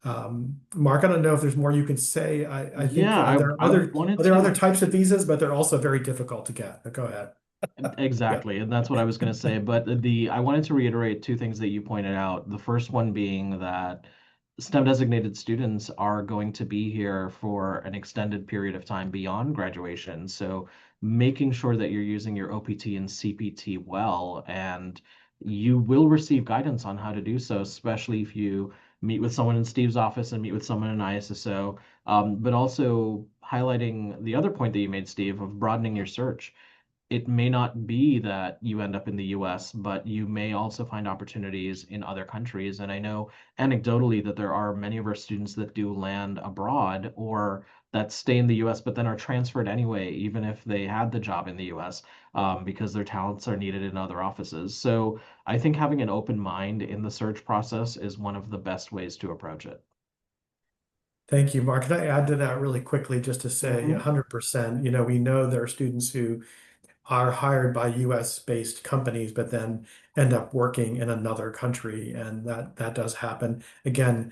Mark, I don't know if there's more you can say. I think Yeah, there are I other wanted are there other to types of visas, but they're also very difficult to get. But go ahead. Exactly, and that's what I was going to say. But I wanted to reiterate two things that you pointed out. The first one being that STEM designated students are going to be here for an extended period of time beyond graduation. So making sure that you're using your OPT and CPT well, and you will receive guidance on how to do so, especially if you meet with someone in Steve's office and meet with someone in ISSO. But also highlighting the other point that you made, Steve, of broadening your search. It may not be that you end up in the US, but you may also find opportunities in other countries. And I know anecdotally that there are many of our students that do land abroad or that stay in the US, but then are transferred anyway, even if they had the job in the US, because their talents are needed in other offices. So I think having an open mind in the search process is one of the best ways to approach it. Thank you, Mark. Can I add to that really quickly just to say Mhm. 100%, we know there are students who are hired by US-based companies, but then end up working in another country, and that does happen. Again,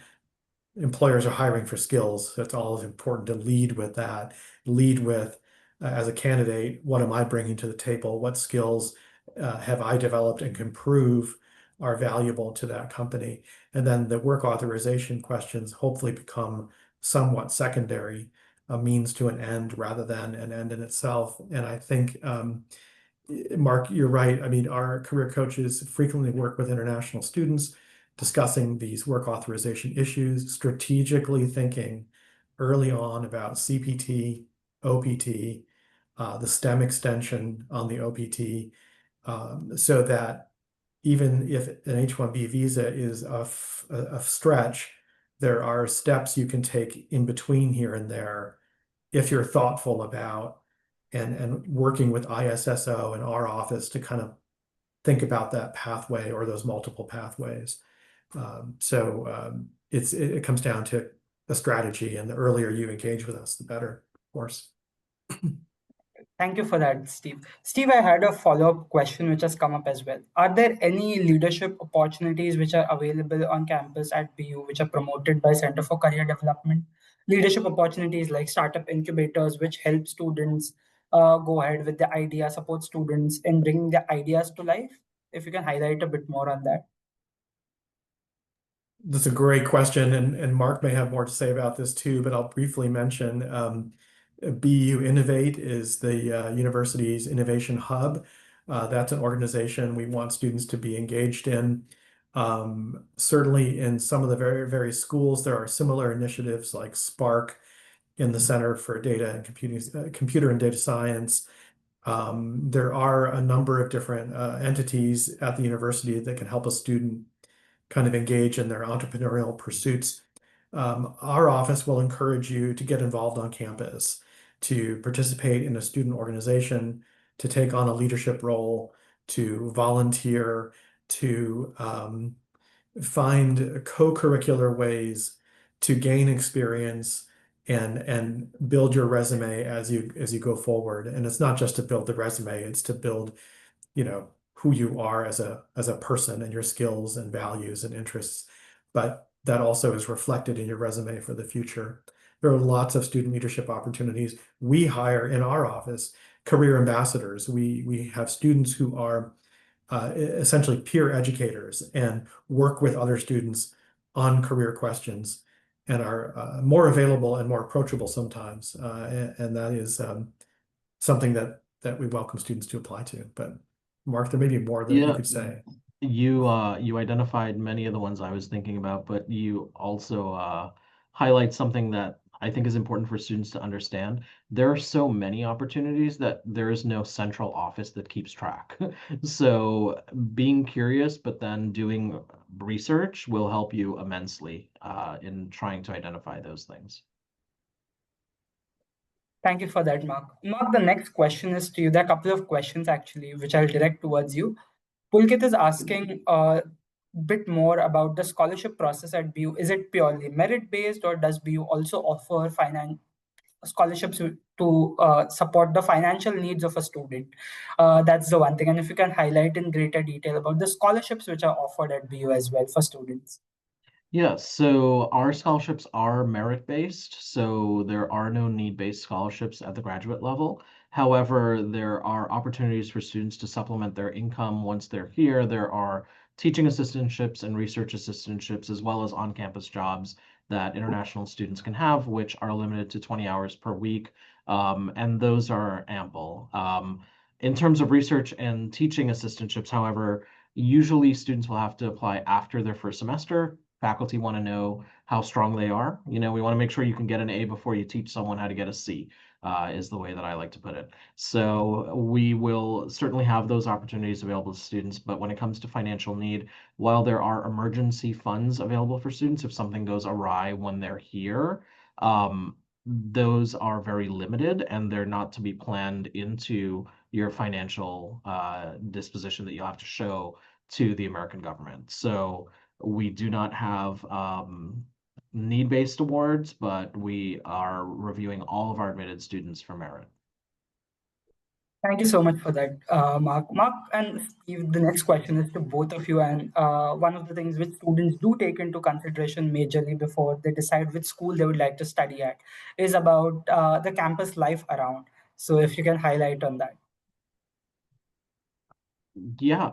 employers are hiring for skills. So it's always important to lead with that. Lead with, as a candidate, what am I bringing to the table? What skills have I developed and can prove are valuable to that company? And then the work authorization questions hopefully become somewhat secondary, a means to an end rather than an end in itself. And I think Mark, you're right. I mean, our career coaches frequently work with international students discussing these work authorization issues, strategically thinking early on about CPT, OPT, the STEM extension on the OPT, so that even if an H-1B visa is a stretch, there are steps you can take in between here and there if you're thoughtful about and working with ISSO and our office to kind of think about that pathway or those multiple pathways. It comes down to a strategy, and the earlier you engage with us, the better, of course. Thank you for that, Steve. Steve, I had a follow-up question which has come up as well. Are there any leadership opportunities which are available on campus at BU which are promoted by Center for Career Development? Leadership opportunities like startup incubators, which help students go ahead with the idea, support students in bringing the ideas to life. If you can highlight a bit more on that. That's a great question, and Mark may have more to say about this too, but I'll briefly mention BU Innovate is the university's innovation hub. That's an organization we want students to be engaged in. Certainly in some of the very schools, there are similar initiatives like Spark in the Center for Data and Computer and Data Science. There are a number of different entities at the university that can help a student kind of engage in their entrepreneurial pursuits. Our office will encourage you to get involved on campus, to participate in a student organization, to take on a leadership role, to volunteer, to find co-curricular ways to gain experience and build your resume as you go forward. And it's not just to build the resume, it's to build who you are as a person and your skills and values and interests. But that also is reflected in your resume for the future. There are lots of student leadership opportunities. We hire in our office career ambassadors. We have students who are essentially peer educators and work with other students on career questions and are more available and more approachable sometimes. And that is something that we welcome students to apply to. But Mark, there may be more that you Yeah, could say. you identified many of the ones I was thinking about, but you also highlight something that I think is important for students to understand. There are so many opportunities that there is no central office that keeps track. So being curious, but then doing research will help you immensely in trying to identify those things. Thank you for that, Mark. Mark, the next question is to you. There are a couple of questions actually, which I'll direct towards you. Pulkit is asking a bit more about the scholarship process at BU. Is it purely merit-based, or does BU also offer scholarships to support the financial needs of a student? That's the one thing. And if you can highlight in greater detail about the scholarships which are offered at BU as well for students. Yeah, so our scholarships are merit-based, so there are no need-based scholarships at the graduate level. However, there are opportunities for students to supplement their income once they're here. There are teaching assistantships and research assistantships, as well as on-campus jobs that international students can have, which are limited to 20 hours per week, and those are ample. In terms of research and teaching assistantships, however, usually students will have to apply after their first semester. Faculty want to know how strong they are. We want to make sure you can get an A before you teach someone how to get a C, is the way that I like to put it. So we will certainly have those opportunities available to students, but when it comes to financial need, while there are emergency funds available for students if something goes awry when they're here, those are very limited and they're not to be planned into your financial disposition that you'll have to show to the American government. So we do not have need-based awards, but we are reviewing all of our admitted students for merit. Thank you so much for that, Mark. Mark and Steve, the next question is to both of you. And one of the things which students do take into consideration majorly before they decide which school they would like to study at is about the campus life around. So if you can highlight on that. Yeah,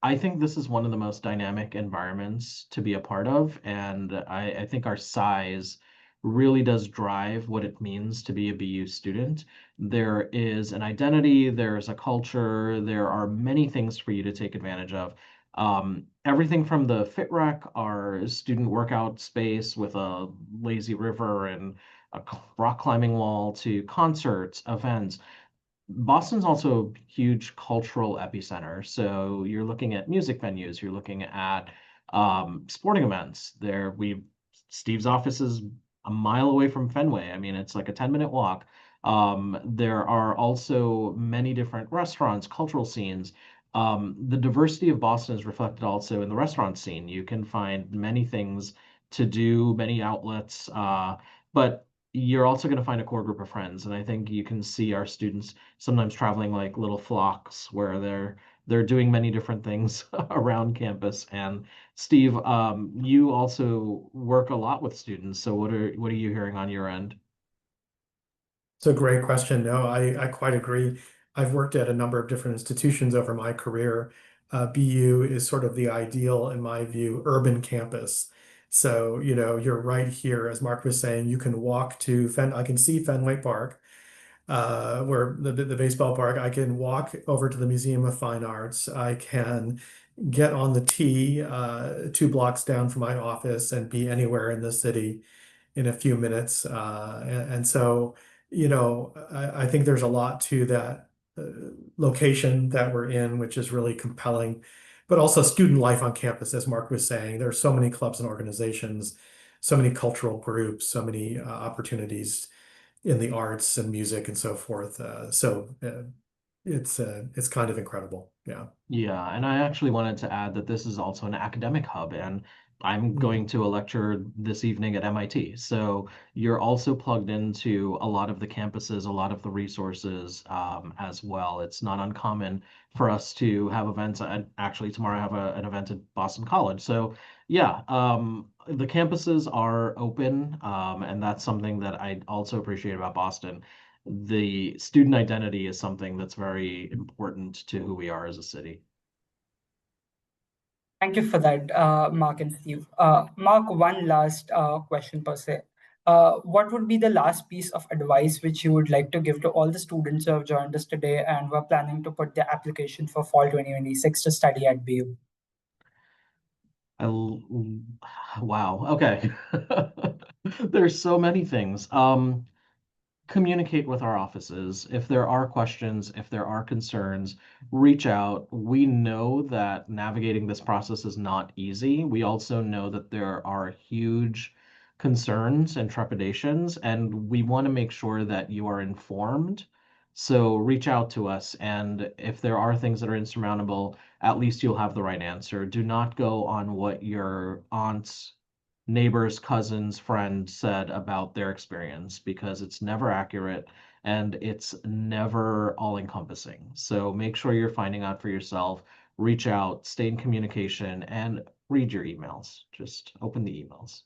I think this is one of the most dynamic environments to be a part of, and I think our size really does drive what it means to be a BU student. There is an identity, there's a culture, there are many things for you to take advantage of. Everything from the Fit Rec, our student workout space with a lazy river and a rock climbing wall, to concerts, events. Boston's also a huge cultural epicenter. So you're looking at music venues, you're looking at sporting events. Steve's office is a mile away from Fenway. I mean, it's like a 10-minute walk. There are also many different restaurants, cultural scenes. The diversity of Boston is reflected also in the restaurant scene. You can find many things to do, many outlets, but you're also going to find a core group of friends. And I think you can see our students sometimes traveling like little flocks where they're doing many different things around campus. And Steve, you also work a lot with students. So what are you hearing on your end? It's a great question. No, I quite agree. I've worked at a number of different institutions over my career. BU is sort of the ideal, in my view, urban campus. So, you're right here, as Mark was saying, you can walk to I can see Fenway Park, where the baseball park. I can walk over to the Museum of Fine Arts. I can get on the T 2 blocks down from my office and be anywhere in the city in a few minutes. And so, I think there's a lot to that location that we're in, which is really compelling, but also student life on campus, as Mark was saying. There are so many clubs and organizations, so many cultural groups, so many opportunities in the arts and music and so forth. It's kind of incredible. Yeah. Yeah, and I actually wanted to add that this is also an academic hub, and I'm going to a lecture this evening at MIT. So you're also plugged into a lot of the campuses, a lot of the resources as well. It's not uncommon for us to have events. Actually, tomorrow I have an event at Boston College. So yeah, the campuses are open, and that's something that I also appreciate about Boston. The student identity is something that's very important to who we are as a city. Thank you for that, Mark and Steve. Mark, one last question per se. What would be the last piece of advice which you would like to give to all the students who have joined us today and were planning to put their application for fall 2026 to study at BU? Wow. Okay. There's so many things. Communicate with our offices. If there are questions, if there are concerns, reach out. We know that navigating this process is not easy. We also know that there are huge concerns and trepidations, and we want to make sure that you are informed. So reach out to us, and if there are things that are insurmountable, at least you'll have the right answer. Do not go on what your aunt's neighbor's cousin's friend said about their experience, because it's never accurate and it's never all encompassing. So make sure you're finding out for yourself, reach out, stay in communication, and read your emails. Just open the emails.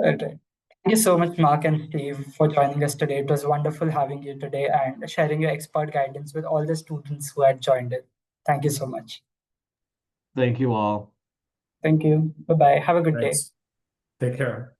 Okay. Thank you so much, Mark and Steve, for joining us today. It was wonderful having you today and sharing your expert guidance with all the students who had joined it. Thank you so much. Thank you all. Thank you. Bye-bye. Have a good day. Thanks. Take care.